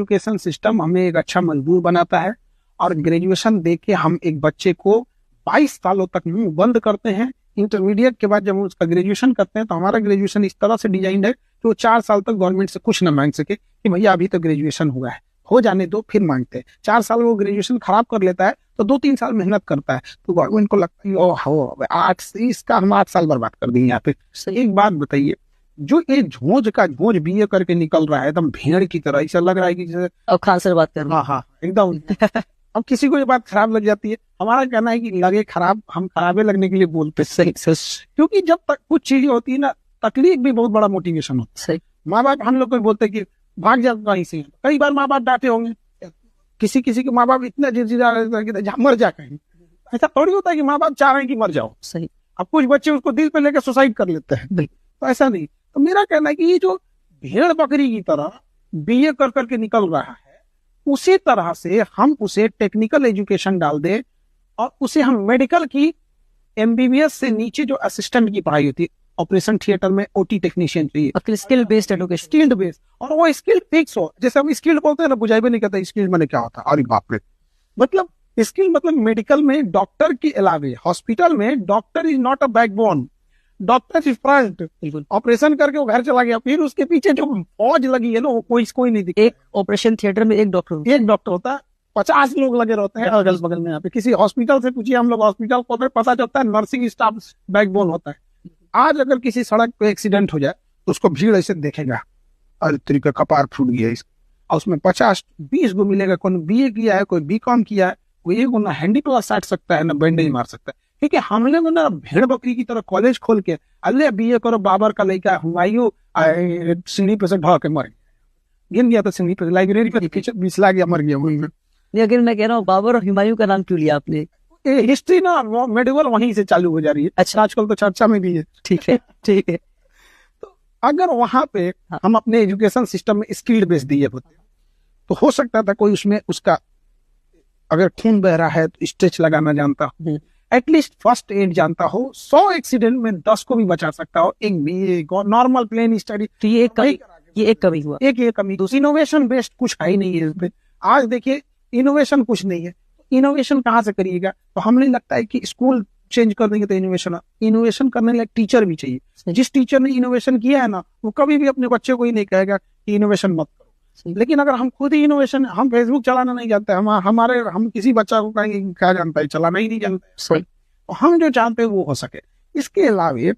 Education system हमें एक अच्छा मजदूर बनाता है, और ग्रेजुएशन देके हम एक बच्चे को 22 सालों तक मुंह बंद करते हैं। इंटरमीडिएट के बाद जब हम उसका ग्रेजुएशन करते हैं तो हमारा ग्रेजुएशन इस तरह से डिजाइन है कि वो 4 साल तक गवर्नमेंट से कुछ ना मांग सके कि भैया अभी तो ग्रेजुएशन हुआ है, हो जाने दो, फिर मांगते हैं। 4 साल वो ग्रेजुएशन खराब कर लेता है तो 2-3 साल मेहनत करता है, तो गवर्नमेंट को लगता है ओह 8 हम 8 साल बर्बाद कर दिए यहाँ पे। एक बात बताइए, जो ये झोंझ बीए करके निकल रहा है एकदम भेड़ की तरह, ऐसा लग रहा है कि जैसे अब खान सर बात कर रहे हैं। हाँ एकदम अब किसी को ये बात खराब लग जाती है, हमारा कहना है कि लगे खराब, हम खराबे लगने के लिए बोलते हैं। क्योंकि जब तक कुछ चीजें होती है ना, तकलीफ भी बहुत बड़ा मोटिवेशन होता है। माँ बाप हम लोग को बोलते हैं कि भाग जा कहीं से, कई बार माँ बाप डांटे होंगे, किसी के माँ बाप इतना जिद्दा मर जा कहीं, ऐसा थोड़ी होता है कि माँ बाप चाह रहे हैं कि मर जाओ। सही। अब कुछ बच्चे उसको दिल पे लेकर सुसाइड कर लेते हैं, तो ऐसा नहीं। तो मेरा कहना है कि ये जो भेड़ बकरी की तरह बीए कर करके निकल रहा है, उसी तरह से हम उसे टेक्निकल एजुकेशन डाल दे, और उसे हम मेडिकल की एमबीबीएस से नीचे जो असिस्टेंट की पढ़ाई होती है, ऑपरेशन थिएटर में ओटी टेक्नीशियन चाहिए, skill based education, skilled based, और वो स्किल फिक्स हो। जैसे हम स्किल्ड बोलते हैं ना, बुझाई भी नहीं करता स्किल मैंने क्या होता है, अरे बाप रे, मतलब स्किल मतलब मेडिकल में डॉक्टर के अलावे हॉस्पिटल में doctor is not a backbone, doctor is front. Operation करके वो घर चला गया, फिर उसके पीछे जो फौज लगी है ना, वो कोई नहीं दिखता। एक ऑपरेशन थिएटर में एक डॉक्टर होता है, 50 लोग लगे रहते हैं अगल बगल में। यहाँ पे किसी हॉस्पिटल से पूछिए, हम लोग हॉस्पिटल को पता चलता है नर्सिंग स्टाफ बैकबोन होता है। आज अगर किसी सड़क पे एक्सीडेंट हो जाए तो उसको भीड़ ऐसे देखेगा, अरे तरीका कपार फूट गया और उसमें 50-20 गो मिलेगा, कोई बीए किया है, कोई बीकॉम किया है, कोई एक ना हैंडी प्लस साट सकता है, ना बैंडेज मार सकता है। क्योंकि हमने ना भेड़ बकरी की तरह कॉलेज खोल के अल्ले बीए करो, बाबर का लड़का हुमायूं सीढ़ी पे से ढह के मर गया, गिर गया तो सीढ़ी पे, लाइब्रेरी पे फिसला गया, मर गया। लेकिन मैं कह रहा हूँ बाबर और हुमायूं का नाम क्यों लिया आपने? हिस्ट्री ना मेडिवल वहीं से चालू हो जा रही है। अच्छा, आजकल तो चर्चा में भी है। ठीक है तो अगर वहां पे हम अपने एजुकेशन सिस्टम में स्किल्ड बेस दिए होते तो हो सकता था कोई उसमें उसका अगर खून बह रहा है तो स्टिच लगाना जानता हो, एटलीस्ट फर्स्ट एड जानता हो, 100 एक्सीडेंट में 10 को भी बचा सकता हो। एक नॉर्मल प्लेन स्टडी, तो ये एक कमी हुआ। एक कमी। इनोवेशन बेस्ड कुछ है ही नहीं है इसमें। आज देखिए इनोवेशन कुछ नहीं है, इनोवेशन कहाँ से करिएगा? तो हमें लगता है कि स्कूल चेंज कर देंगे तो इनोवेशन करने लिए टीचर भी चाहिए। जिस टीचर ने इनोवेशन किया है ना, वो कभी भी अपने बच्चे को ही नहीं कहेगा कि इनोवेशन मत करो। लेकिन अगर हम खुद ही इनोवेशन, हम फेसबुक चलाना नहीं जानते, हम किसी बच्चा को कहेंगे क्या जानता है, चलाना ही नहीं जानते। तो हम जो चाहते हैं वो हो सके। इसके अलावा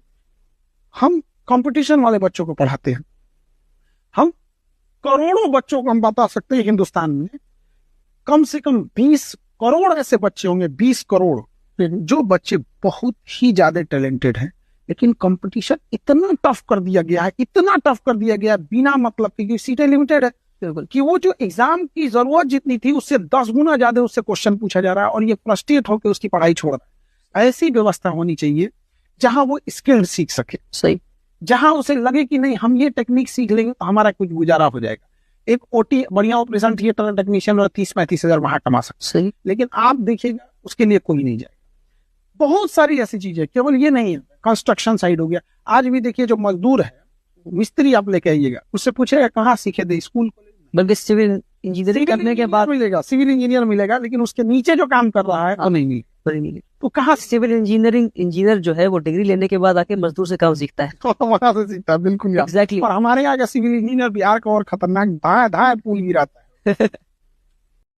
हम कंपटीशन वाले बच्चों को पढ़ाते हैं। हम करोड़ों बच्चों को हम बता सकते हैं हिंदुस्तान में कम से कम 20 करोड़ ऐसे बच्चे होंगे, 20 करोड़, जो बच्चे बहुत ही ज्यादा टैलेंटेड हैं, लेकिन कंपटीशन इतना टफ कर दिया गया है बिना मतलब की, सीटें लिमिटेड है, कि वो जो एग्जाम की जरूरत जितनी थी उससे 10 गुना ज्यादा उससे क्वेश्चन पूछा जा रहा है, और ये फ्रस्ट्रेट होकर उसकी पढ़ाई छोड़ रहा है। ऐसी व्यवस्था होनी चाहिए जहां वो स्किल सीख सके। सही। जहां उसे लगे कि नहीं, हम ये टेक्निक सीख लेंगे तो हमारा कुछ गुजारा हो जाएगा। एक ओटी बढ़िया ऑपरेशन थिएटर टेक्नीशियन और 30-35 हजार वहां कमा सकते हैं, लेकिन आप देखिएगा उसके लिए कोई नहीं जाएगा। बहुत सारी ऐसी चीजें, केवल ये नहीं है, कंस्ट्रक्शन साइड हो गया। आज भी देखिए जो मजदूर है, मिस्त्री आप लेके आइएगा, उससे पूछेगा कहाँ सीखे थे, स्कूल, बल्कि सिविल इंजीनियरिंग करने के बाद मिलेगा, सिविल इंजीनियर मिलेगा, लेकिन उसके नीचे जो काम कर रहा है वो नहीं मिलेगा। तो कहाँ सिविल इंजीनियर जो है वो डिग्री लेने के बाद आके मजदूर से काम सीखता है, वहां से सीखता है। बिल्कुल एग्जैक्टली। और हमारे यहाँ का सिविल इंजीनियर बिहार का और खतरनाक, धाए पुल गिराता है